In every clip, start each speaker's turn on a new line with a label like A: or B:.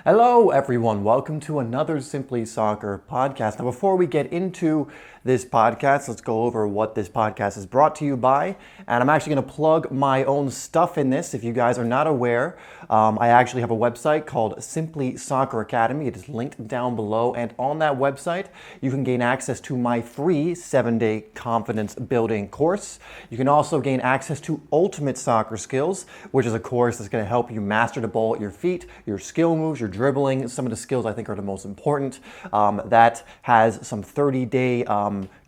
A: Hello, everyone. Welcome to another Simply Soccer podcast. Now, before we get into this podcast, let's go over what this podcast is brought to you by. And I'm actually going to plug my own stuff in this. If you guys are not aware, I actually have a website called Simply Soccer Academy. It is linked down below. And on that website, you can gain access to my free 7-day confidence building course. You can also gain access to Ultimate Soccer Skills, which is a course that's going to help you master the ball at your feet, your skill moves, your dribbling. Some of the skills I think are the most important. That has some 30-day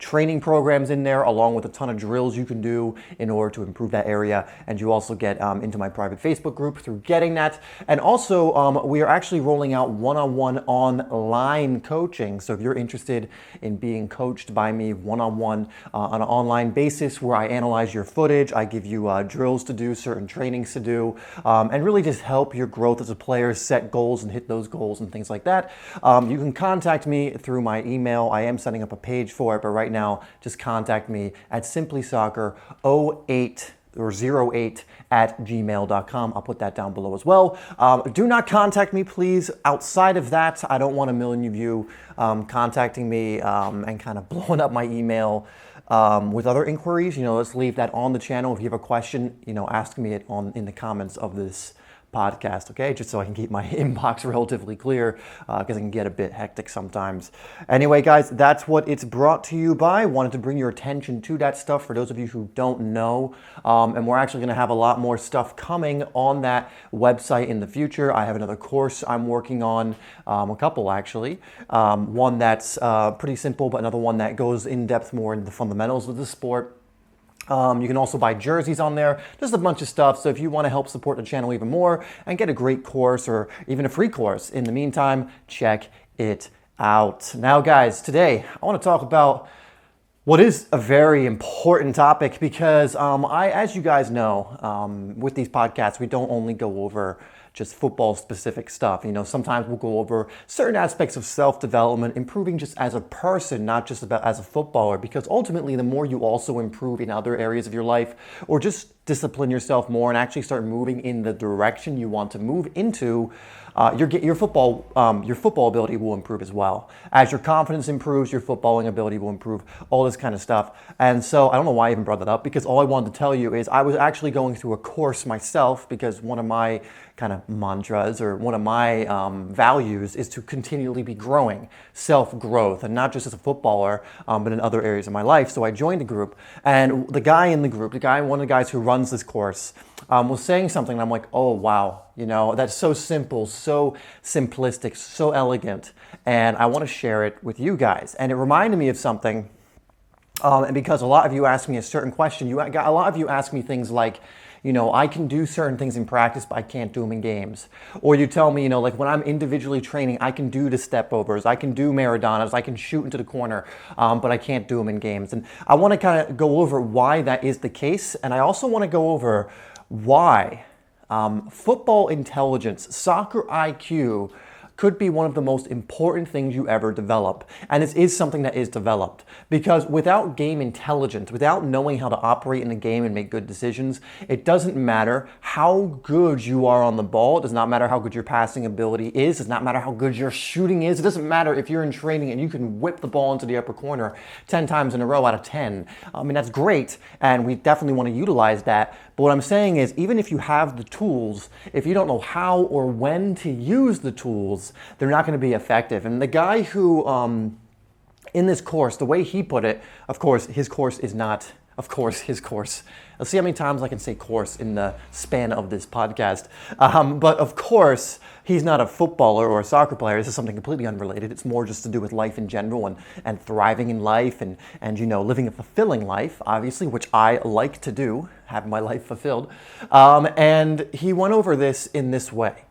A: training programs in there, along with a ton of drills you can do in order to improve that area. And you also get into my private Facebook group through getting that. And also, we are actually rolling out one-on-one online coaching. So if you're interested in being coached by me one-on-one on an online basis, where I analyze your footage, I give you drills to do, certain trainings to do, and really just help your growth as a player, set goals and hit those goals and things like that. You can contact me through my email. I am setting up a page for it, but right now, just contact me at simplysoccer08 at gmail.com. I'll put that down below as well. Do not contact me, please, outside of that. I don't want a million of you contacting me and kind of blowing up my email with other inquiries. Let's leave that on the channel. If you have a question, ask me it in the comments of this podcast, okay? Just so I can keep my inbox relatively clear, because it can get a bit hectic sometimes. Anyway, guys, that's what it's brought to you by. Wanted to bring your attention to that stuff for those of you who don't know. And we're actually going to have a lot more stuff coming on that website in the future. I have another course I'm working on, a couple actually. One that's pretty simple, but another one that goes in depth more into the fundamentals of the sport. You can also buy jerseys on there, just a bunch of stuff. So if you want to help support the channel even more and get a great course or even a free course in the meantime, check it out. Now, guys, today I want to talk about what is a very important topic because as you guys know, with these podcasts, we don't only go over just football specific stuff. Sometimes we'll go over certain aspects of self-development, improving just as a person, not just about as a footballer, because ultimately the more you also improve in other areas of your life or just discipline yourself more and actually start moving in the direction you want to move into, your football ability will improve as well. As your confidence improves, your footballing ability will improve, all this kind of stuff. And so I don't know why I even brought that up, because all I wanted to tell you is I was actually going through a course myself, because one of my kind of mantras or one of my values is to continually be growing, self-growth, and not just as a footballer, but in other areas of my life. So I joined a group, and the guy in the group, one of the guys who runs this course, was saying something, and I'm like, oh, wow, that's so simple, so simplistic, so elegant, and I want to share it with you guys. And it reminded me of something, and because a lot of you ask me a certain question, a lot of you ask me things like, I can do certain things in practice, but I can't do them in games. Or you tell me, like when I'm individually training, I can do the step overs, I can do Maradonas, I can shoot into the corner, but I can't do them in games. And I want to kind of go over why that is the case. And I also want to go over why football intelligence, soccer IQ, could be one of the most important things you ever develop. And it is something that is developed, because without game intelligence, without knowing how to operate in the game and make good decisions, it doesn't matter how good you are on the ball. It does not matter how good your passing ability is. It does not matter how good your shooting is. It doesn't matter if you're in training and you can whip the ball into the upper corner 10 times in a row out of 10. I mean, that's great, and we definitely want to utilize that. But what I'm saying is, even if you have the tools, if you don't know how or when to use the tools, they're not going to be effective. And the guy who, in this course, the way he put it, of course, his course is not, his course. Let's see how many times I can say course in the span of this podcast. But of course, he's not a footballer or a soccer player. This is something completely unrelated. It's more just to do with life in general and thriving in life and living a fulfilling life, obviously, which I like to do, have my life fulfilled. And he went over this in this way.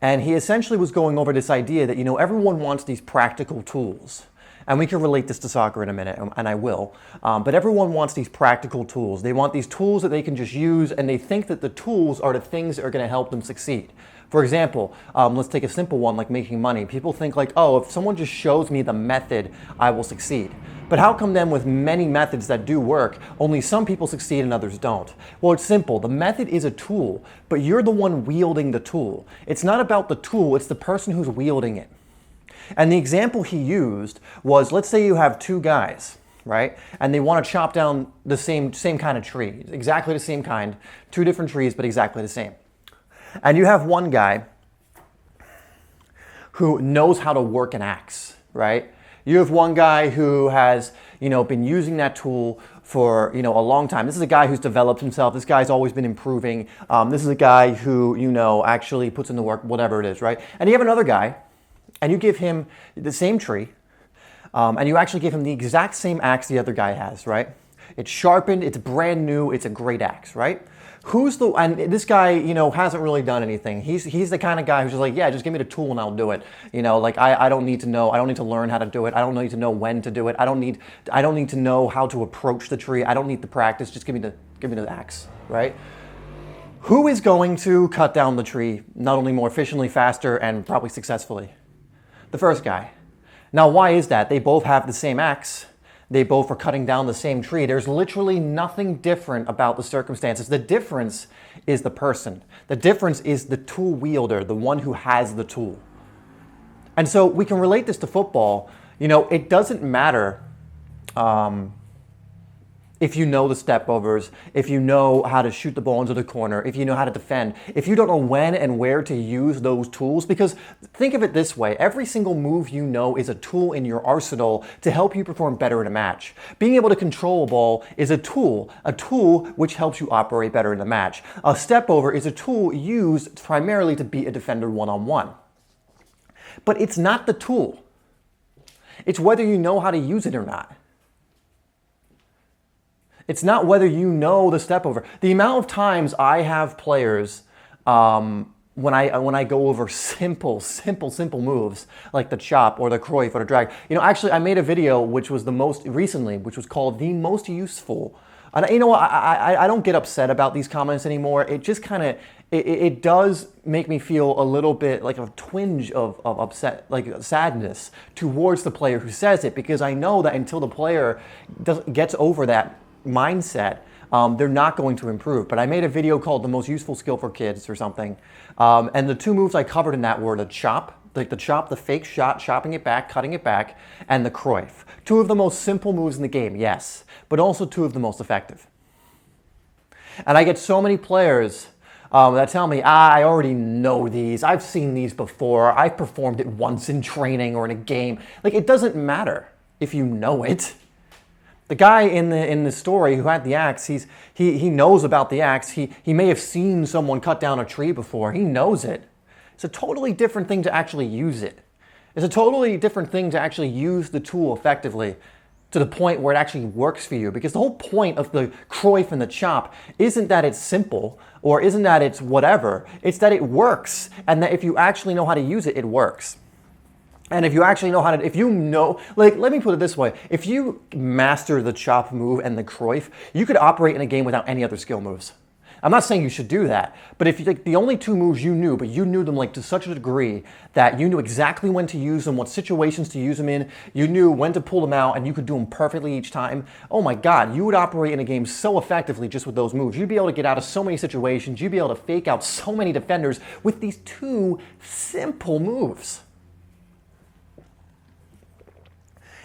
A: And he essentially was going over this idea that, everyone wants these practical tools. And we can relate this to soccer in a minute, and I will. But everyone wants these practical tools. They want these tools that they can just use, and they think that the tools are the things that are going to help them succeed. For example, let's take a simple one like making money. People think like, oh, if someone just shows me the method, I will succeed. But how come then with many methods that do work, only some people succeed and others don't? Well, it's simple. The method is a tool, but you're the one wielding the tool. It's not about the tool, it's the person who's wielding it. And the example he used was, let's say you have two guys, right? And they want to chop down the same kind of tree, exactly the same kind, two different trees, but exactly the same. And you have one guy who knows how to work an axe, right? You have one guy who has, been using that tool for, a long time. This is a guy who's developed himself. This guy's always been improving. This is a guy who, actually puts in the work, whatever it is, right? And you have another guy, and you give him the same tree, and you actually give him the exact same axe the other guy has, right? It's sharpened, it's brand new, it's a great axe, right? And this guy, hasn't really done anything. He's the kind of guy who's just like, yeah, just give me the tool and I'll do it. I don't need to know, I don't need to learn how to do it. I don't need to know when to do it. I don't need to know how to approach the tree. I don't need the practice. Just give me the axe, right? Who is going to cut down the tree not only more efficiently, faster, and probably successfully? The first guy. Now, why is that? They both have the same axe. They both are cutting down the same tree. There's literally nothing different about the circumstances. The difference is the person. The difference is the tool wielder, the one who has the tool. And so we can relate this to football. It doesn't matter if you know the step overs, if you know how to shoot the ball into the corner, if you know how to defend, if you don't know when and where to use those tools, because think of it this way, every single move you know is a tool in your arsenal to help you perform better in a match. Being able to control a ball is a tool which helps you operate better in a match. A step over is a tool used primarily to beat a defender one-on-one. But it's not the tool. It's whether you know how to use it or not. It's not whether you know the step over. The amount of times I have players, when I go over simple moves, like the chop or the Cruyff or the drag. Actually, I made a video which was which was called The Most Useful. And you know what, I don't get upset about these comments anymore. It just kind of, it does make me feel a little bit like a twinge of upset, like sadness towards the player who says it, because I know that until the player gets over that mindset, they're not going to improve. But I made a video called The Most Useful Skill for Kids or something. And the two moves I covered in that were the chop, the fake shot, chopping it back, cutting it back, and the Cruyff. Two of the most simple moves in the game, yes, but also two of the most effective. And I get so many players that tell me, I already know these. I've seen these before. I've performed it once in training or in a game. Like, it doesn't matter if you know it. The guy in the story who had the axe, he knows about the axe. He may have seen someone cut down a tree before. He knows it. It's a totally different thing to actually use it. It's a totally different thing to actually use the tool effectively to the point where it actually works for you. Because the whole point of the Cruyff and the chop isn't that it's simple or isn't that it's whatever. It's that it works, and that if you actually know how to use it, it works. And if you actually know how to, let me put it this way. If you master the chop move and the Cruyff, you could operate in a game without any other skill moves. I'm not saying you should do that, but if you take the only two moves you knew, but you knew them to such a degree that you knew exactly when to use them, what situations to use them in, you knew when to pull them out, and you could do them perfectly each time, oh my God, you would operate in a game so effectively just with those moves. You'd be able to get out of so many situations. You'd be able to fake out so many defenders with these two simple moves.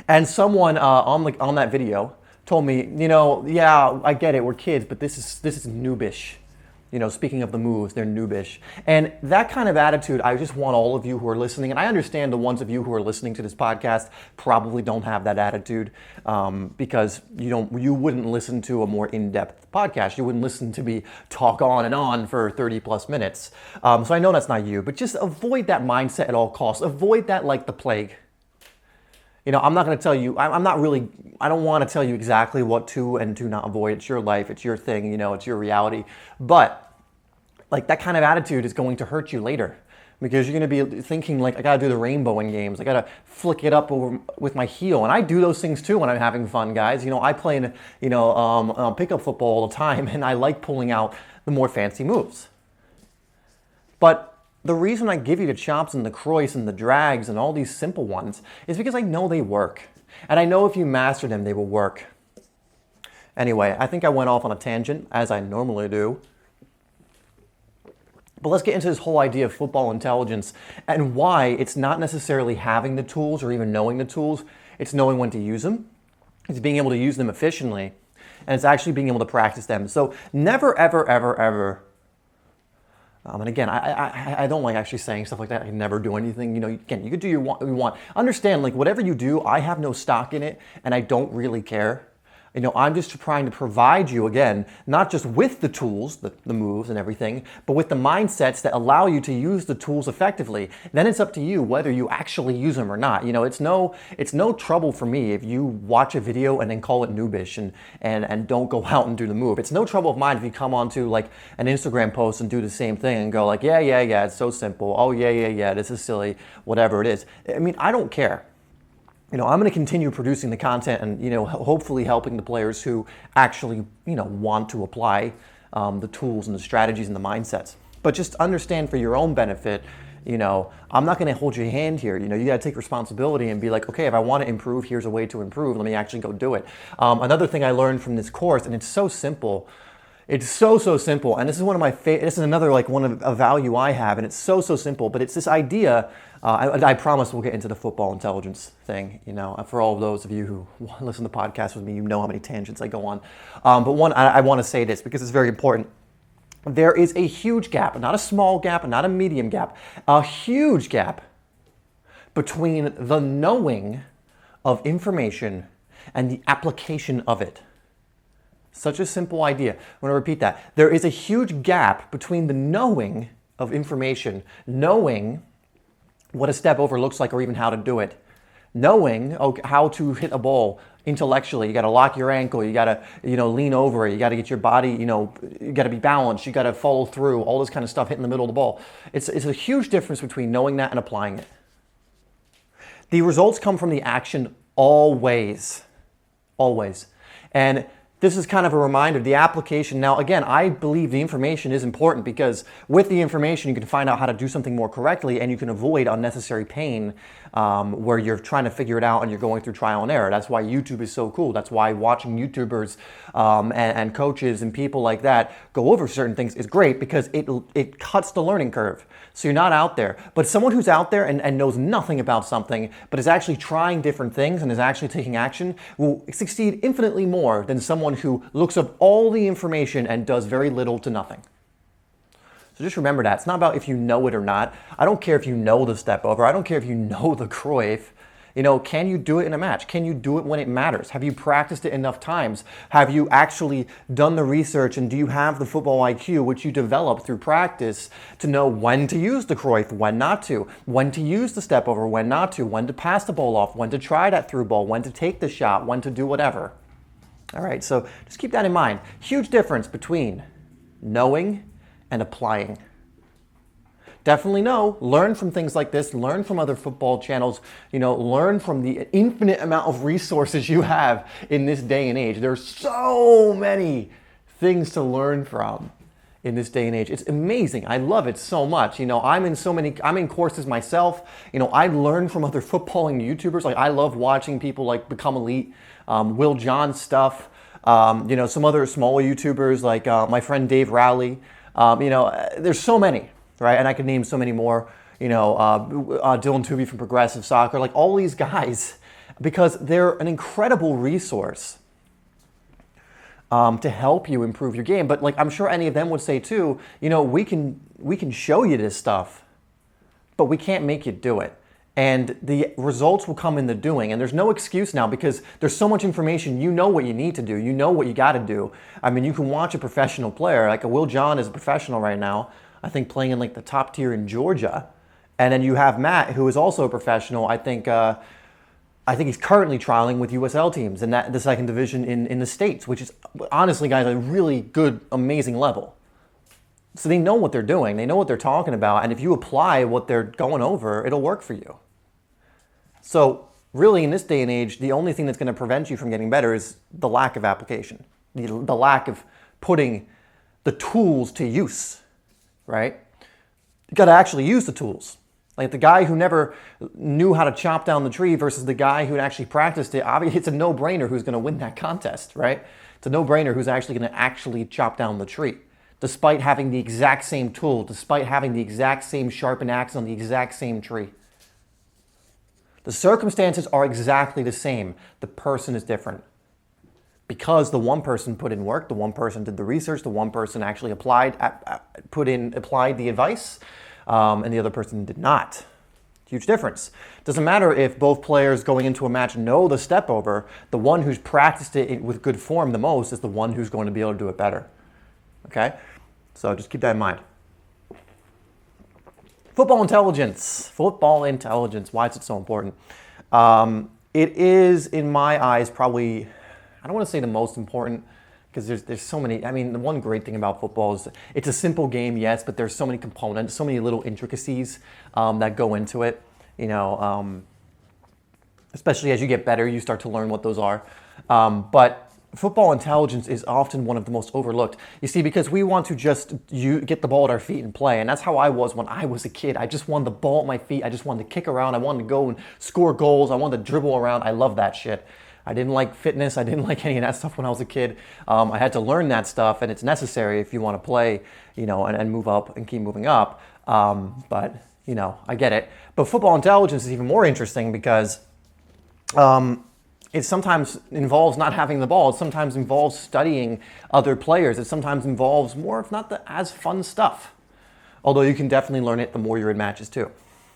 A: And someone on that video told me, yeah, I get it, we're kids, but this is noobish. Speaking of the moves, they're noobish. And that kind of attitude, I just want all of you who are listening, and I understand the ones of you who are listening to this podcast probably don't have that attitude, because you wouldn't listen to a more in-depth podcast. You wouldn't listen to me talk on and on for 30 plus minutes. So I know that's not you, but just avoid that mindset at all costs. Avoid that like the plague. I'm not going to tell you, I don't want to tell you exactly what to and to not avoid. It's your life, it's your thing, it's your reality. But that kind of attitude is going to hurt you later, because you're going to be thinking I got to do the rainbow in games. I got to flick it up over with my heel. And I do those things too when I'm having fun, guys. I play in, pickup football all the time, and I like pulling out the more fancy moves. But The reason I give you the chops and the croys and the drags and all these simple ones is because I know they work. And I know if you master them, they will work. Anyway, I think I went off on a tangent, as I normally do. But let's get into this whole idea of football intelligence and why it's not necessarily having the tools or even knowing the tools. It's knowing when to use them. It's being able to use them efficiently. And it's actually being able to practice them. So never, ever, ever, ever. And again, I don't like actually saying stuff like that. I never do anything. You know, again, you could do what you want. Understand, like, whatever you do, I have no stock in it, and I don't really care. You know, I'm just trying to provide you, again, not just with the tools, the moves and everything, but with the mindsets that allow you to use the tools effectively. Then it's up to you whether you actually use them or not. You know, it's no trouble for me if you watch a video and then call it noobish and don't go out and do the move. It's no trouble of mine if you come onto like an Instagram post and do the same thing and go like, yeah, it's so simple. Oh, yeah, this is silly, whatever it is. I mean, I don't care. You know, I'm going to continue producing the content and, you know, hopefully helping the players who actually, you know, want to apply the tools and the strategies and the mindsets. But just understand for your own benefit, you know, I'm not going to hold your hand here. You know, you got to take responsibility and be like, okay, if I want to improve, here's a way to improve. Let me actually go do it. Another thing I learned from this course, and it's so simple. It's so simple, and this is one of my favorite. This is another like one of a value I have, and it's so simple. But it's this idea. I promise we'll get into the football intelligence thing. You know, for all of those of you who listen to podcasts with me, you know how many tangents I go on. But one, I want to say this because it's very important. There is a huge gap, not a small gap, not a medium gap, a huge gap between the knowing of information and the application of it. Such a simple idea. I'm going to repeat that. There is a huge gap between the knowing of information, knowing what a step over looks like or even how to do it, knowing how to hit a ball intellectually. You got to lock your ankle. You got to, you know, lean over it. You got to get your body, you know, you got to be balanced. You got to follow through. All this kind of stuff, hitting the middle of the ball. It's a huge difference between knowing that and applying it. The results come from the action always. And this is kind of a reminder, the application. Now, again, I believe the information is important because with the information, you can find out how to do something more correctly and you can avoid unnecessary pain where you're trying to figure it out and you're going through trial and error. That's why YouTube is so cool. That's why watching YouTubers and coaches and people like that go over certain things is great because it cuts the learning curve. So you're not out there. But someone who's out there and knows nothing about something, but is actually trying different things and is actually taking action will succeed infinitely more than someone who looks up all the information and does very little to nothing. So just remember that. It's not about if you know it or not. I don't care if you know the step over. I don't care if you know the Cruyff. You know, can you do it in a match? Can you do it when it matters? Have you practiced it enough times? Have you actually done the research and do you have the football IQ which you develop through practice to know when to use the Cruyff, when not to, when to use the step over, when not to, when to pass the ball off, when to try that through ball, when to take the shot, when to do whatever. All right, so just keep that in mind. Huge difference between knowing and applying. Definitely know, learn from things like this, learn from other football channels, you know, learn from the infinite amount of resources you have in this day and age. There's so many things to learn from in this day and age. It's amazing. I love it so much. You know, I'm in courses myself. You know, I learn from other footballing YouTubers. Like I love watching people like become elite, Will John stuff, you know, some other smaller YouTubers like my friend Dave Rowley. You know, there's so many. Right, and I could name so many more, you know, Dylan Tooby from Progressive Soccer, like all these guys, because they're an incredible resource to help you improve your game. But like I'm sure any of them would say too, you know, we can show you this stuff, but we can't make you do it. And the results will come in the doing. And there's no excuse now because there's so much information. You know what you need to do. You know what you got to do. I mean, you can watch a professional player, like a Will John is a professional right now. I think playing in like the top tier in Georgia. And then you have Matt, who is also a professional. I think he's currently trialing with USL teams in the second division in the States, which is honestly, guys, a really good, amazing level. So they know what they're doing. They know what they're talking about. And if you apply what they're going over, it'll work for you. So really in this day and age, the only thing that's going to prevent you from getting better is the lack of application, the lack of putting the tools to use. Right? You got to actually use the tools. Like the guy who never knew how to chop down the tree versus the guy who actually practiced it. Obviously, it's a no-brainer who's going to win that contest, right? It's a no-brainer who's actually going to actually chop down the tree, despite having the exact same tool, despite having the exact same sharpened axe on the exact same tree. The circumstances are exactly the same. The person is different. Because the one person put in work, the one person did the research, the one person actually applied the advice, and the other person did not. Huge difference. Doesn't matter if both players going into a match know the step over, the one who's practiced it with good form the most is the one who's going to be able to do it better. Okay? So just keep that in mind. Football intelligence. Football intelligence. Why is it so important? It is, in my eyes, probably, I don't want to say the most important, because there's so many. I mean, the one great thing about football is it's a simple game, yes, but there's so many components, so many little intricacies that go into it. You know, especially as you get better, you start to learn what those are. But football intelligence is often one of the most overlooked. You see, because we want to just get the ball at our feet and play, and that's how I was when I was a kid. I just wanted the ball at my feet. I just wanted to kick around. I wanted to go and score goals. I wanted to dribble around. I love that shit. I didn't like fitness. I didn't like any of that stuff when I was a kid. I had to learn that stuff, and it's necessary if you want to play, you know, and move up and keep moving up. But, you know, I get it. But football intelligence is even more interesting because it sometimes involves not having the ball. It sometimes involves studying other players. It sometimes involves more, if not as fun stuff. Although you can definitely learn it the more you're in matches too.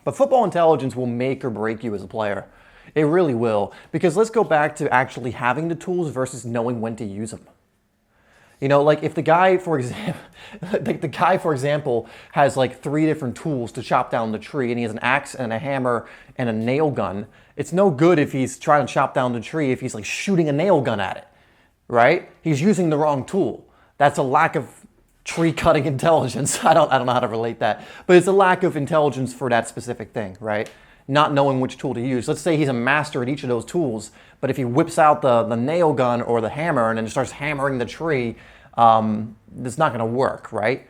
A: But football intelligence will make or break you as a player. It really will, because let's go back to actually having the tools versus knowing when to use them. You know, like if the guy, for example, has like 3 different tools to chop down the tree, and he has an axe and a hammer and a nail gun, it's no good if he's trying to chop down the tree if he's like shooting a nail gun at it, right? He's using the wrong tool. That's a lack of tree cutting intelligence. I don't know how to relate that, but it's a lack of intelligence for that specific thing, right? Not knowing which tool to use. Let's say he's a master at each of those tools, but if he whips out the nail gun or the hammer and then starts hammering the tree, it's not going to work, right?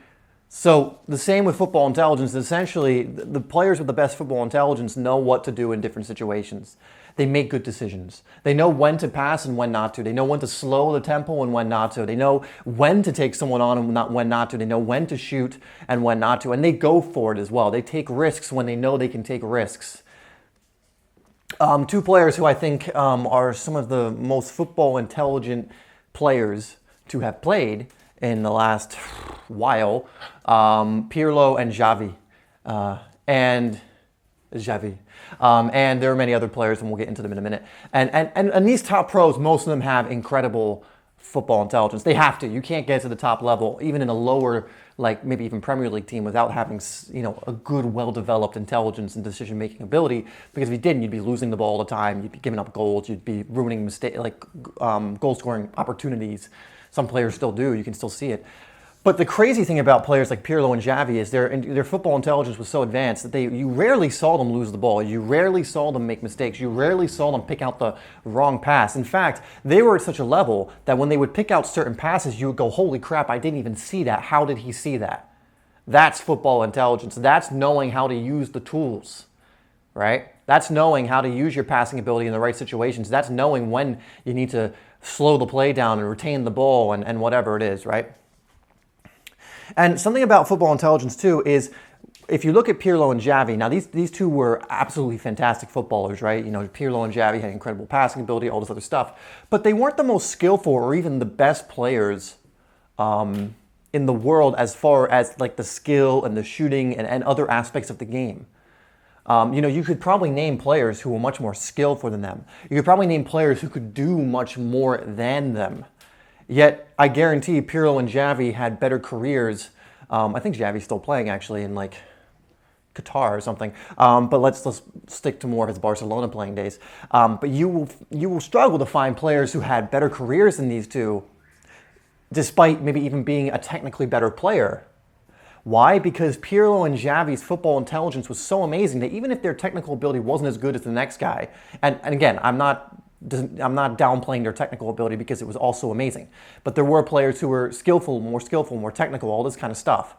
A: So the same with football intelligence. Essentially, the players with the best football intelligence know what to do in different situations. They make good decisions. They know when to pass and when not to. They know when to slow the tempo and when not to. They know when to take someone on and when not to. They know when to shoot and when not to. And they go for it as well. They take risks when they know they can take risks. 2 players who I think are some of the most football intelligent players to have played in the last while, Pirlo and Javi. And there are many other players, and we'll get into them in a minute. And these top pros, most of them have incredible football intelligence. They have to. You can't get to the top level, even in a lower, like maybe even Premier League team, without having, you know, a good, well-developed intelligence and decision-making ability. Because if you didn't, you'd be losing the ball all the time. You'd be giving up goals. You'd be ruining goal-scoring opportunities. Some players still do. You can still see it. But the crazy thing about players like Pirlo and Javi is their football intelligence was so advanced that you rarely saw them lose the ball. You rarely saw them make mistakes. You rarely saw them pick out the wrong pass. In fact, they were at such a level that when they would pick out certain passes, you would go, holy crap, I didn't even see that. How did he see that? That's football intelligence. That's knowing how to use the tools, right? That's knowing how to use your passing ability in the right situations. That's knowing when you need to slow the play down and retain the ball and whatever it is, right? And something about football intelligence, too, is if you look at Pirlo and Javi, now these 2 were absolutely fantastic footballers, right? You know, Pirlo and Javi had incredible passing ability, all this other stuff. But they weren't the most skillful or even the best players in the world as far as like the skill and the shooting and other aspects of the game. You know, you could probably name players who were much more skillful than them. You could probably name players who could do much more than them. Yet, I guarantee Pirlo and Javi had better careers. I think Javi's still playing, actually, in like Qatar or something. But let's stick to more of his Barcelona playing days. But you will struggle to find players who had better careers than these 2, despite maybe even being a technically better player. Why? Because Pirlo and Javi's football intelligence was so amazing that even if their technical ability wasn't as good as the next guy, and again, I'm not downplaying their technical ability because it was also amazing. But there were players who were skillful, more technical, all this kind of stuff.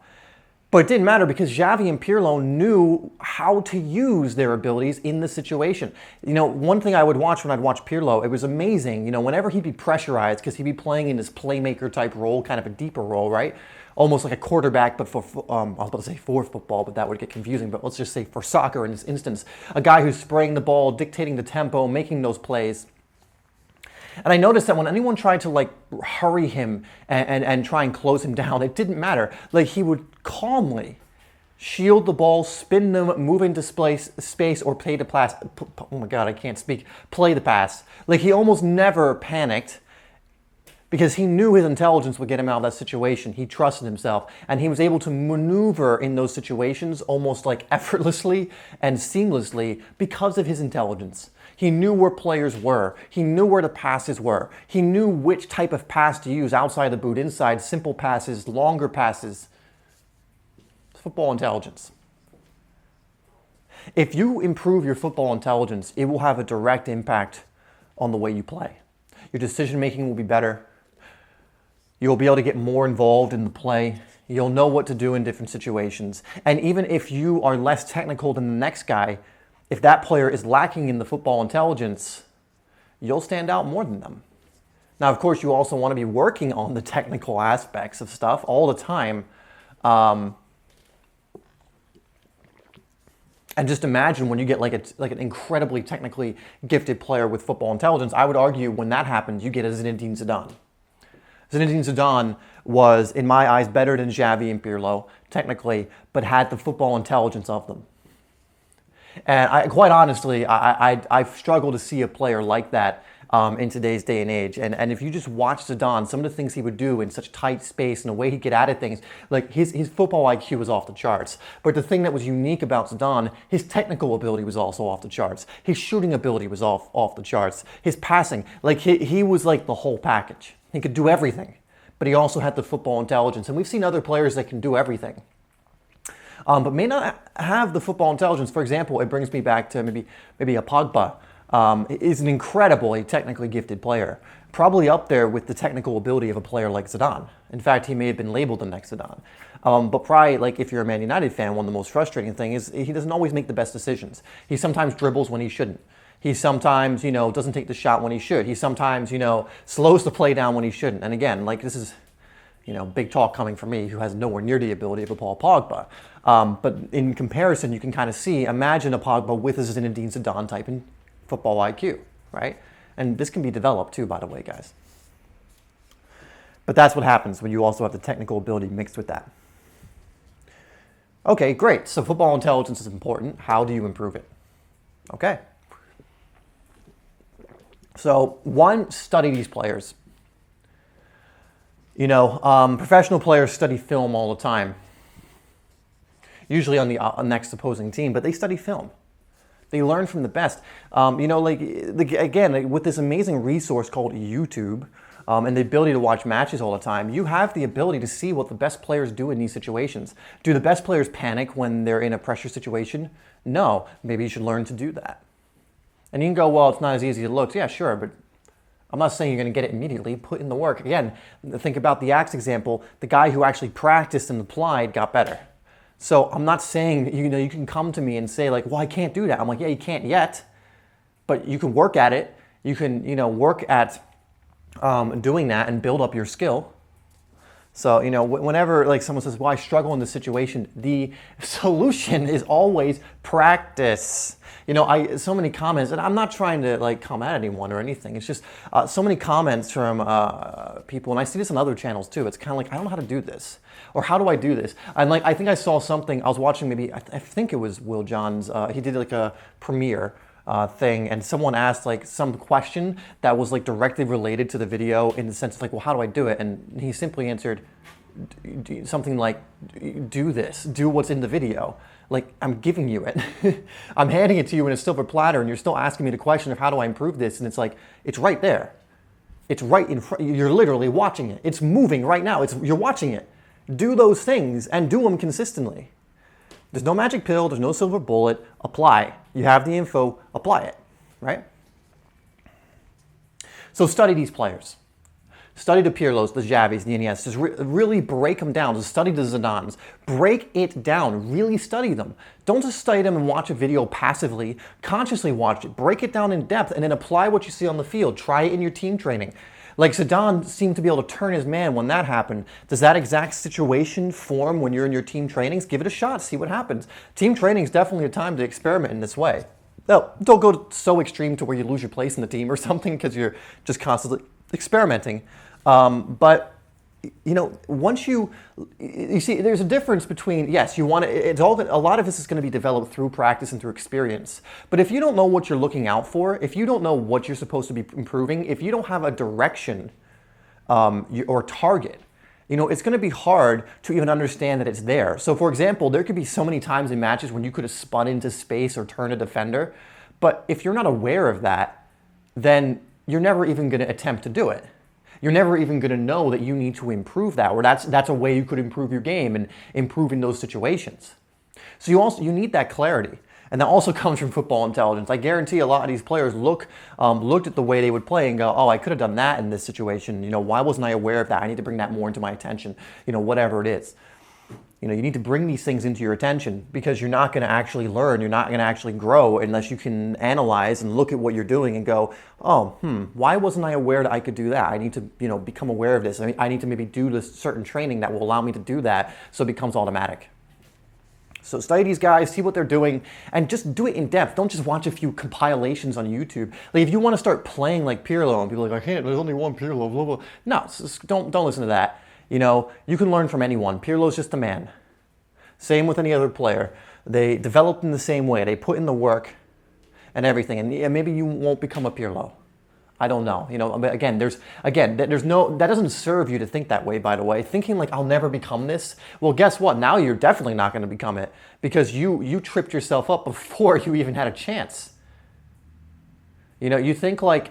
A: But it didn't matter because Javi and Pirlo knew how to use their abilities in the situation. You know, one thing I would watch when I'd watch Pirlo, it was amazing. You know, whenever he'd be pressurized, because he'd be playing in this playmaker type role, kind of a deeper role, right? Almost like a quarterback, but for, I was about to say for football, but that would get confusing. But let's just say for soccer in this instance, a guy who's spraying the ball, dictating the tempo, making those plays. And I noticed that when anyone tried to like hurry him and try and close him down, it didn't matter. Like he would calmly shield the ball, spin them, move into space or play the pass. Oh my God, I can't speak. Play the pass. Like he almost never panicked because he knew his intelligence would get him out of that situation. He trusted himself and he was able to maneuver in those situations almost like effortlessly and seamlessly because of his intelligence. He knew where players were. He knew where the passes were. He knew which type of pass to use outside the boot, inside, simple passes, longer passes. Football intelligence. If you improve your football intelligence, it will have a direct impact on the way you play. Your decision making will be better. You'll be able to get more involved in the play. You'll know what to do in different situations. And even if you are less technical than the next guy, if that player is lacking in the football intelligence, you'll stand out more than them. Now, of course, you also want to be working on the technical aspects of stuff all the time. And just imagine when you get like an incredibly technically gifted player with football intelligence, I would argue when that happens, you get a Zinedine Zidane. Zinedine Zidane was, in my eyes, better than Javi and Pirlo, technically, but had the football intelligence of them. And quite honestly, I struggle to see a player like that in today's day and age. And if you just watch Zidane, some of the things he would do in such tight space and the way he'd get at things, like his football IQ was off the charts. But the thing that was unique about Zidane, his technical ability was also off the charts. His shooting ability was off the charts. His passing, like he was like the whole package. He could do everything, but he also had the football intelligence. And we've seen other players that can do everything. But may not have the football intelligence. For example, it brings me back to maybe a Pogba. Is an incredibly technically gifted player, probably up there with the technical ability of a player like Zidane. In fact, he may have been labeled the next Zidane. But probably, like if you're a Man United fan, one of the most frustrating things is he doesn't always make the best decisions. He sometimes dribbles when he shouldn't. He sometimes, doesn't take the shot when he should. He sometimes, slows the play down when he shouldn't. And again, like this is, big talk coming from me who has nowhere near the ability of a Paul Pogba. But in comparison, you can kind of see, imagine a Pogba with a Zinedine Zidane type in football IQ, right? And this can be developed too, by the way, guys. But that's what happens when you also have the technical ability mixed with that. Okay, great. So football intelligence is important. How do you improve it? Okay. So one, study these players. Professional players study film all the time. Usually on the next opposing team, but they study film. They learn from the best. Again, with this amazing resource called YouTube and the ability to watch matches all the time, you have the ability to see what the best players do in these situations. Do the best players panic when they're in a pressure situation? No. Maybe you should learn to do that. And you can go, well, it's not as easy as it looks. Yeah, sure, but I'm not saying you're going to get it immediately. Put in the work. Again, think about the Axe example. The guy who actually practiced and applied got better. So I'm not saying, you can come to me and say like, well, I can't do that. I'm like, yeah, you can't yet, but you can work at it. You can, work at doing that and build up your skill. So, whenever like someone says, well, I struggle in this situation, the solution is always practice. So many comments, and I'm not trying to like come at anyone or anything. It's just so many comments from people, and I see this on other channels too. It's kind of like, I don't know how to do this, or how do I do this? And like, I think I saw something, I was watching I think it was Will John's, he did like a premiere thing, and someone asked like some question that was like directly related to the video in the sense of like, well, how do I do it? And he simply answered something like, do this, do what's in the video. Like, I'm giving you it. I'm handing it to you in a silver platter, and you're still asking me the question of how do I improve this? And it's like, it's right there. It's right in front. You're literally watching it. It's moving right now. You're watching it. Do those things and do them consistently. There's no magic pill. There's no silver bullet. Apply. You have the info. Apply it, right? So study these players. Study the Pirlos, the Javis, the Iniestas. Just really break them down. Just study the Zidanes. Break it down. Really study them. Don't just study them and watch a video passively. Consciously watch it. Break it down in depth and then apply what you see on the field. Try it in your team training. Like Zidane seemed to be able to turn his man when that happened. Does that exact situation form when you're in your team trainings? Give it a shot. See what happens. Team training is definitely a time to experiment in this way. No, don't go so extreme to where you lose your place in the team or something because you're just constantly experimenting. But you know, once you see, there's a difference between, yes, you want to, a lot of this is going to be developed through practice and through experience. But if you don't know what you're looking out for, if you don't know what you're supposed to be improving, if you don't have a direction or target, you know, it's going to be hard to even understand that it's there. So for example, there could be so many times in matches when you could have spun into space or turned a defender. But if you're not aware of that, then you're never even going to attempt to do it. You're never even going to know that you need to improve that, or that's a way you could improve your game and improve in those situations. So you need that clarity. And that also comes from football intelligence. I guarantee a lot of these players looked at the way they would play and go, oh, I could have done that in this situation. You know, why wasn't I aware of that? I need to bring that more into my attention. You know, whatever it is. You know, you need to bring these things into your attention because you're not going to actually learn. You're not going to actually grow unless you can analyze and look at what you're doing and go, oh, why wasn't I aware that I could do that? I need to, you know, become aware of this. I need to maybe do this certain training that will allow me to do that so it becomes automatic. So study these guys, see what they're doing, and just do it in depth. Don't just watch a few compilations on YouTube. Like if you want to start playing like Pirlo, and people are like, I can't, there's only one Pirlo, blah, blah. No, just don't listen to that. You know, you can learn from anyone. Pirlo's just a man. Same with any other player. They developed in the same way. They put in the work and everything. And maybe you won't become a Pirlo. I don't know. You know, that doesn't serve you to think that way, by the way. Thinking like, I'll never become this. Well, guess what? Now you're definitely not going to become it because you tripped yourself up before you even had a chance. You know, you think like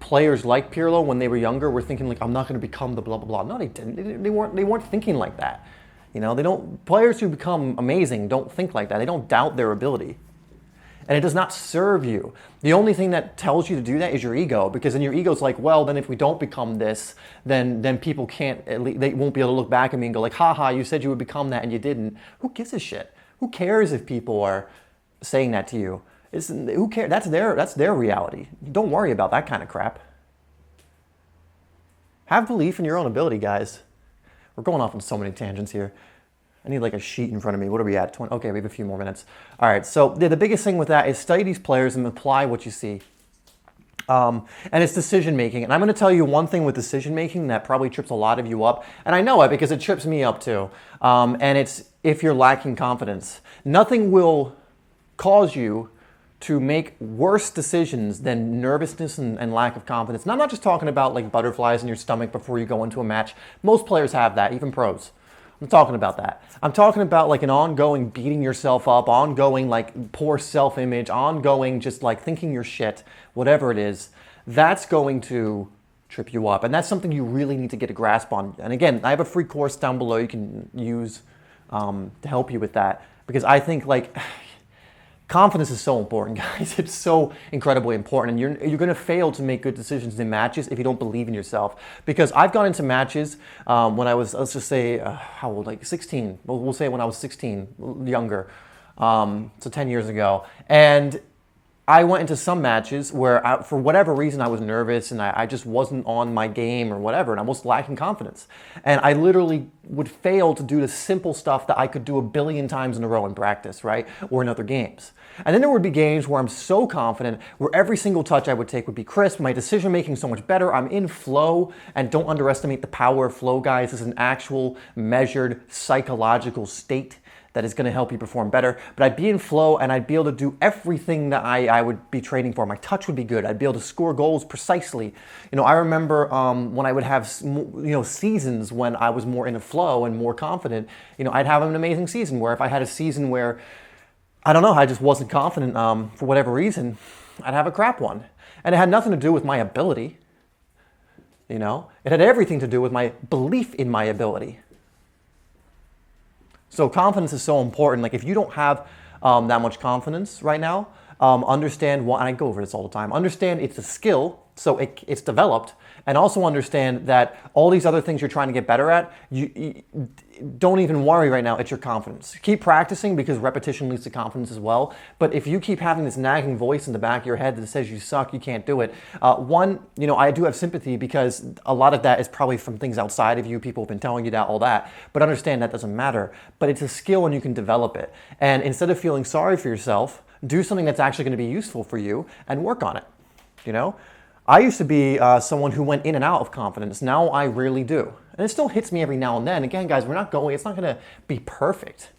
A: players like Pirlo when they were younger were thinking like, I'm not going to become the blah, blah, blah. No, they didn't. They weren't thinking like that. You know, players who become amazing don't think like that. They don't doubt their ability. And it does not serve you. The only thing that tells you to do that is your ego, because then your ego's like, well, then if we don't become this, then people can't, they won't be able to look back at me and go like, haha, you said you would become that and you didn't. Who gives a shit? Who cares if people are saying that to you? Who cares? That's their reality. Don't worry about that kind of crap. Have belief in your own ability, guys. We're going off on so many tangents here. I need like a sheet in front of me. What are we at? 20? Okay, we have a few more minutes. All right, so the biggest thing with that is study these players and apply what you see. And it's decision making. And I'm going to tell you one thing with decision making that probably trips a lot of you up. And I know it because it trips me up too. And it's if you're lacking confidence. Nothing will cause you to make worse decisions than nervousness and lack of confidence. And I'm not just talking about like butterflies in your stomach before you go into a match. Most players have that, even pros. I'm talking about that. I'm talking about like an ongoing beating yourself up, ongoing like poor self-image, ongoing just like thinking you're shit, whatever it is. That's going to trip you up. And that's something you really need to get a grasp on. And again, I have a free course down below you can use to help you with that. Because I think like confidence is so important, guys. It's so incredibly important. And you're going to fail to make good decisions in matches if you don't believe in yourself. Because I've gone into matches when I was, let's just say, how old, like 16. We'll say when I was 16, younger. So 10 years ago. And I went into some matches where, for whatever reason, I was nervous and I just wasn't on my game or whatever, and I was lacking confidence. And I literally would fail to do the simple stuff that I could do a billion times in a row in practice, right? Or in other games. And then there would be games where I'm so confident, where every single touch I would take would be crisp, my decision-making so much better, I'm in flow, and don't underestimate the power of flow, guys. This is an actual measured psychological state that is going to help you perform better. But I'd be in flow and I'd be able to do everything that I would be training for. My touch would be good. I'd be able to score goals precisely. You know, I remember when I would have, seasons when I was more in a flow and more confident, I'd have an amazing season where if I had a season where, I don't know, I just wasn't confident for whatever reason, I'd have a crap one. And it had nothing to do with my ability. It had everything to do with my belief in my ability. So confidence is so important. Like if you don't have that much confidence right now, understand what, and I go over this all the time, understand it's a skill so it's developed. And also understand that all these other things you're trying to get better at, you don't even worry right now. It's your confidence. Keep practicing because repetition leads to confidence as well. But if you keep having this nagging voice in the back of your head that says you suck, you can't do it, one, I do have sympathy because a lot of that is probably from things outside of you. People have been telling you that, all that. But understand that doesn't matter. But it's a skill and you can develop it. And instead of feeling sorry for yourself, do something that's actually going to be useful for you and work on it. I used to be someone who went in and out of confidence. Now I really do. And it still hits me every now and then. Again, guys, it's not going to be perfect.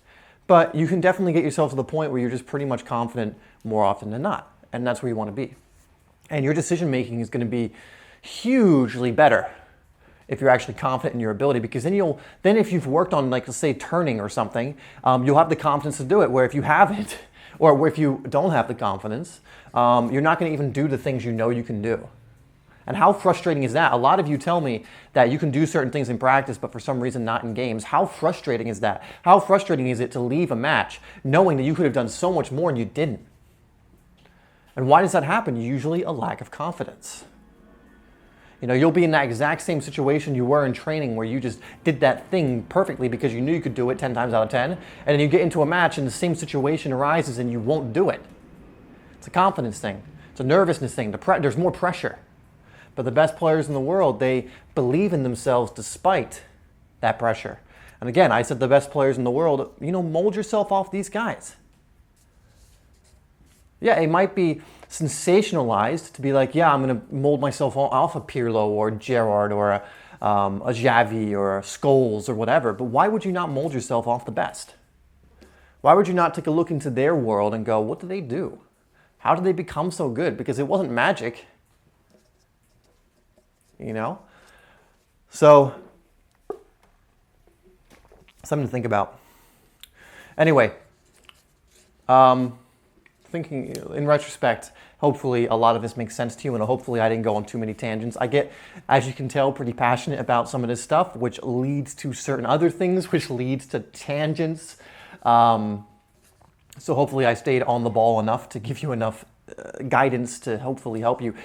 A: But you can definitely get yourself to the point where you're just pretty much confident more often than not. And that's where you want to be. And your decision making is going to be hugely better if you're actually confident in your ability, because then if you've worked on, like, let's say turning or something, you'll have the confidence to do it, where if you haven't, or if you don't have the confidence, you're not going to even do the things you can do. And how frustrating is that? A lot of you tell me that you can do certain things in practice, but for some reason not in games. How frustrating is that? How frustrating is it to leave a match knowing that you could have done so much more and you didn't? And why does that happen? Usually a lack of confidence. You'll be in that exact same situation you were in training, where you just did that thing perfectly because you knew you could do it 10 times out of 10. And then you get into a match and the same situation arises and you won't do it. It's a confidence thing. It's a nervousness thing. There's more pressure. But the best players in the world, they believe in themselves despite that pressure. And again, I said the best players in the world, mold yourself off these guys. Yeah, it might be sensationalized to be like, yeah, I'm going to mold myself off of Pirlo or Gerrard or a Javi or a Scholes or whatever. But why would you not mold yourself off the best? Why would you not take a look into their world and go, what do they do? How did they become so good? Because it wasn't magic. So, something to think about. Anyway, thinking in retrospect, hopefully a lot of this makes sense to you, and hopefully I didn't go on too many tangents. I get, as you can tell, pretty passionate about some of this stuff, which leads to certain other things, which leads to tangents. So hopefully I stayed on the ball enough to give you enough guidance to hopefully help you.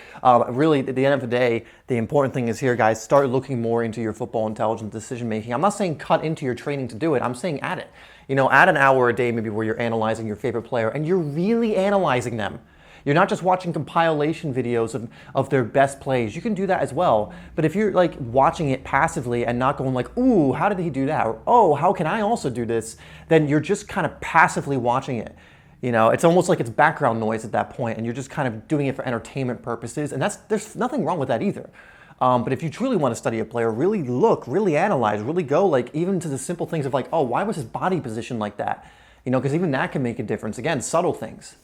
A: Really, at the end of the day, the important thing is here, guys, start looking more into your football intelligence decision making. I'm not saying cut into your training to do it. I'm saying add it. Add an hour a day maybe where you're analyzing your favorite player and you're really analyzing them. You're not just watching compilation videos of their best plays. You can do that as well. But if you're like watching it passively and not going like, ooh, how did he do that? Or, oh, how can I also do this? Then you're just kind of passively watching it. It's almost like it's background noise at that point, and you're just kind of doing it for entertainment purposes, and there's nothing wrong with that either. But if you truly want to study a player, really look, really analyze, really go like even to the simple things of like, oh, why was his body positioned like that? Because even that can make a difference. Again, subtle things.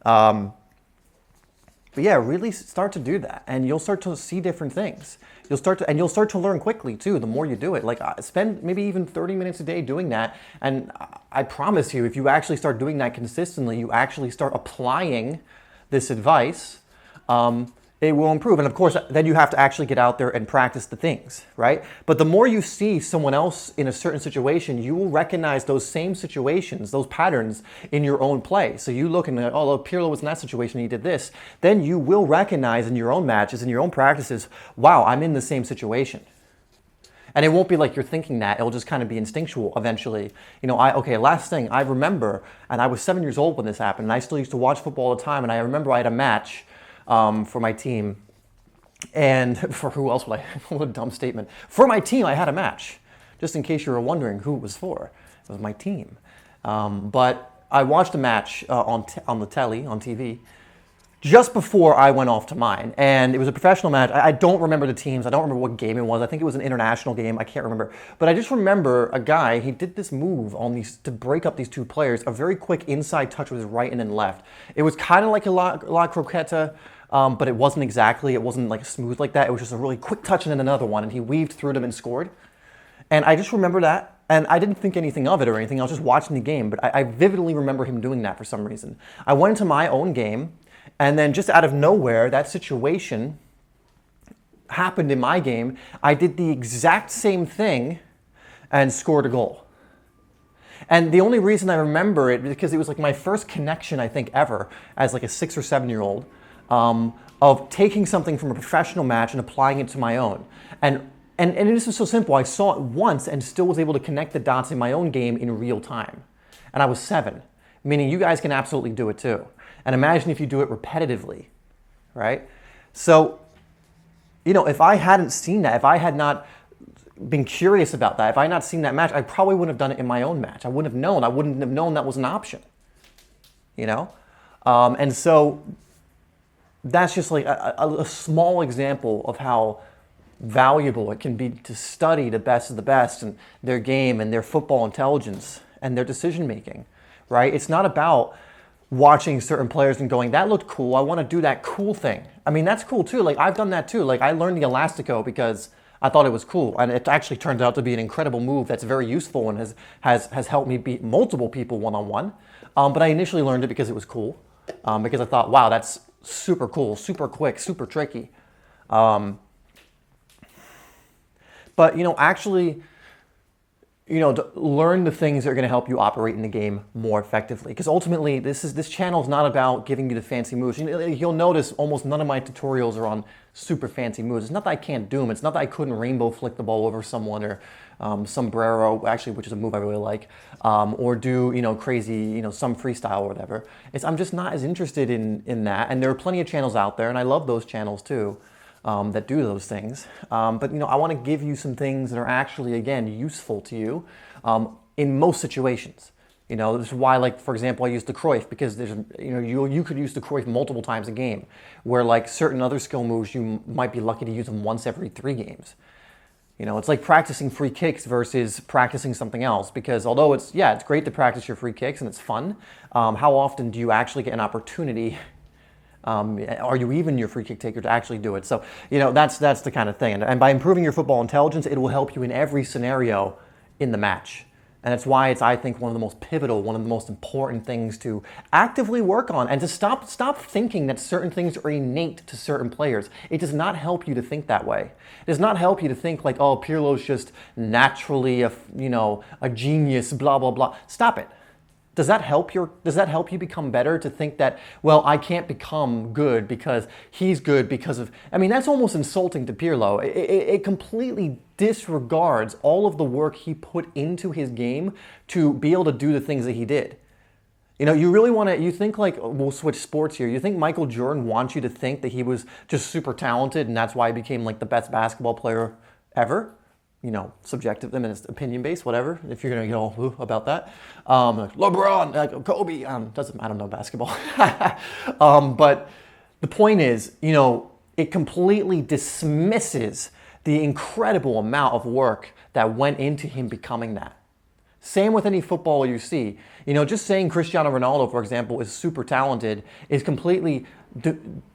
A: But yeah, really start to do that, and you'll start to see different things. You'll start to learn quickly too. The more you do it, like spend maybe even 30 minutes a day doing that, and I promise you, if you actually start doing that consistently, you actually start applying this advice. It will improve. And of course, then you have to actually get out there and practice the things, right? But the more you see someone else in a certain situation, you will recognize those same situations, those patterns in your own play. So you look and, oh, look, Pirlo was in that situation, he did this. Then you will recognize in your own matches, in your own practices, wow, I'm in the same situation. And it won't be like you're thinking that. It'll just kind of be instinctual eventually. Last thing, I remember, and I was 7 years old when this happened, and I still used to watch football all the time, and I remember I had a match for my team, and for who else would I? What a dumb statement. For my team, I had a match. Just in case you were wondering who it was for, it was my team. But I watched a match on the telly, on TV, just before I went off to mine, and it was a professional match. I don't remember the teams. I don't remember what game it was. I think it was an international game. I can't remember. But I just remember a guy, he did this move to break up these two players, a very quick inside touch with his right and then left. It was kind of like a la croqueta, but it wasn't exactly. It wasn't like smooth like that. It was just a really quick touch and then another one, and he weaved through them and scored. And I just remember that, and I didn't think anything of it or anything. I was just watching the game, but I vividly remember him doing that for some reason. I went into my own game, and then just out of nowhere, that situation happened in my game. I did the exact same thing and scored a goal. And the only reason I remember it, because it was like my first connection, I think, ever, as like a 6 or 7 year old. of taking something from a professional match and applying it to my own. And this is so simple. I saw it once and still was able to connect the dots in my own game in real time. And I was 7, meaning you guys can absolutely do it too. And imagine if you do it repetitively, right? So, if I hadn't seen that, if I had not been curious about that, if I had not seen that match, I probably wouldn't have done it in my own match. I wouldn't have known. I wouldn't have known that was an option, And so that's just like a small example of how valuable it can be to study the best of the best and their game and their football intelligence and their decision making, right? It's not about watching certain players and going, that looked cool, I want to do that cool thing. I mean, that's cool too. Like, I've done that too. Like, I learned the elastico because I thought it was cool, and it actually turns out to be an incredible move that's very useful and has helped me beat multiple people one-on-one. But I initially learned it because it was cool, because I thought, wow, that's super cool, super quick, super tricky. But actually, to learn the things that are going to help you operate in the game more effectively. Because ultimately, this channel is not about giving you the fancy moves. You'll notice almost none of my tutorials are on super fancy moves. It's not that I can't do them. It's not that I couldn't rainbow flick the ball over someone or sombrero, actually, which is a move I really like, or do crazy some freestyle or whatever. I'm just not as interested in that. And there are plenty of channels out there, and I love those channels too. That do those things. But I want to give you some things that are actually, again, useful to you in most situations. This is why, like, for example, I use the Cruyff, because there's, you could use the Cruyff multiple times a game, where like certain other skill moves, you might be lucky to use them once every 3 games. It's like practicing free kicks versus practicing something else, because although it's great to practice your free kicks and it's fun, how often do you actually get an opportunity? Are you even your free kick taker to actually do it? So, that's the kind of thing. And by improving your football intelligence, it will help you in every scenario in the match. And that's why it's, I think, one of the most pivotal, one of the most important things to actively work on, and to stop thinking that certain things are innate to certain players. It does not help you to think that way. It does not help you to think like, oh, Pirlo's just naturally a genius, blah, blah, blah. Stop it. Does that help you become better, to think that, well, I can't become good because he's good because of... I mean, that's almost insulting to Pirlo. It completely disregards all of the work he put into his game to be able to do the things that he did. You really want to... You think, like, we'll switch sports here. You think Michael Jordan wants you to think that he was just super talented and that's why he became, like, the best basketball player ever? Subjective, I mean, it's opinion-based, whatever, if you're going to get all about that. Like LeBron, like Kobe, I don't know basketball. But the point is, it completely dismisses the incredible amount of work that went into him becoming that. Same with any footballer you see. Just saying Cristiano Ronaldo, for example, is super talented is completely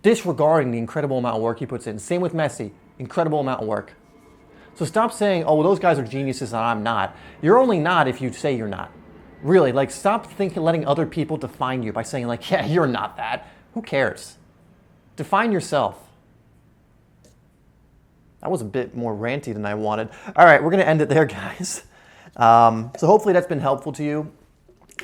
A: disregarding the incredible amount of work he puts in. Same with Messi, incredible amount of work. So stop saying, oh, well, those guys are geniuses and I'm not. You're only not if you say you're not. Really, like, stop letting other people define you by saying, like, yeah, you're not that. Who cares? Define yourself. That was a bit more ranty than I wanted. All right, we're going to end it there, guys. So hopefully that's been helpful to you.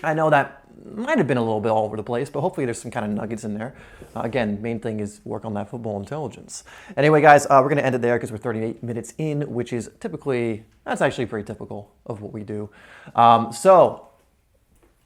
A: I know that might have been a little bit all over the place, but hopefully there's some kind of nuggets in there. Again, main thing is work on that football intelligence. Anyway, guys, we're going to end it there because we're 38 minutes in, which is that's actually pretty typical of what we do. So,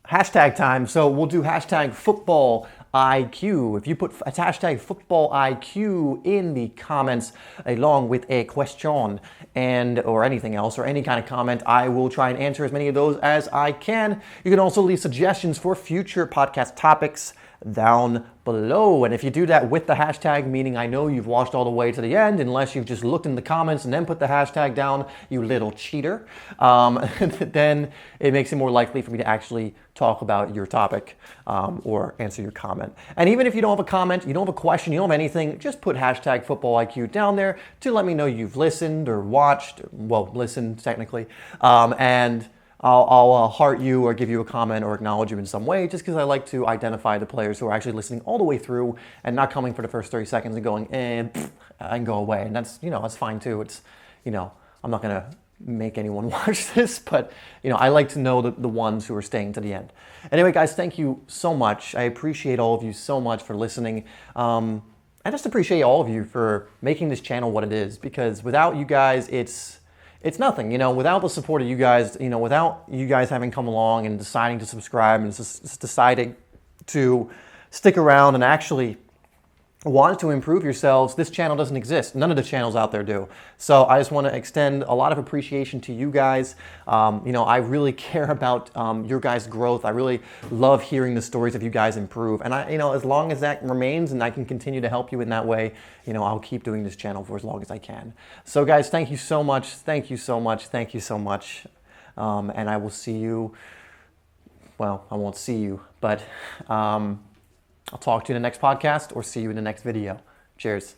A: hashtag time. So we'll do hashtag football IQ. If you put hashtag football IQ in the comments along with a question or anything else or any kind of comment, I will try and answer as many of those as I can. You can also leave suggestions for future podcast topics down below. And if you do that with the hashtag, meaning I know you've watched all the way to the end, unless you've just looked in the comments and then put the hashtag down, you little cheater, then it makes it more likely for me to actually talk about your topic or answer your comment. And even if you don't have a comment, you don't have a question, you don't have anything, just put hashtag football IQ down there to let me know you've listened or watched, well, listened technically, and I'll heart you or give you a comment or acknowledge you in some way, just because I like to identify the players who are actually listening all the way through and not coming for the first 30 seconds and going, and go away. And that's, that's fine too. It's, I'm not going to make anyone watch this, but, I like to know the ones who are staying to the end. Anyway, guys, thank you so much. I appreciate all of you so much for listening. I just appreciate all of you for making this channel what it is, because without you guys, it's nothing. Without the support of you guys, without you guys having come along and deciding to subscribe and just deciding to stick around and actually want to improve yourselves, this channel doesn't exist. None of the channels out there do. So I just want to extend a lot of appreciation to you guys. I really care about your guys' growth. I really love hearing the stories of you guys improve. And as long as that remains and I can continue to help you in that way, I'll keep doing this channel for as long as I can. So guys, thank you so much. Thank you so much. Thank you so much. And I will see you. Well, I won't see you, but I'll talk to you in the next podcast or see you in the next video. Cheers.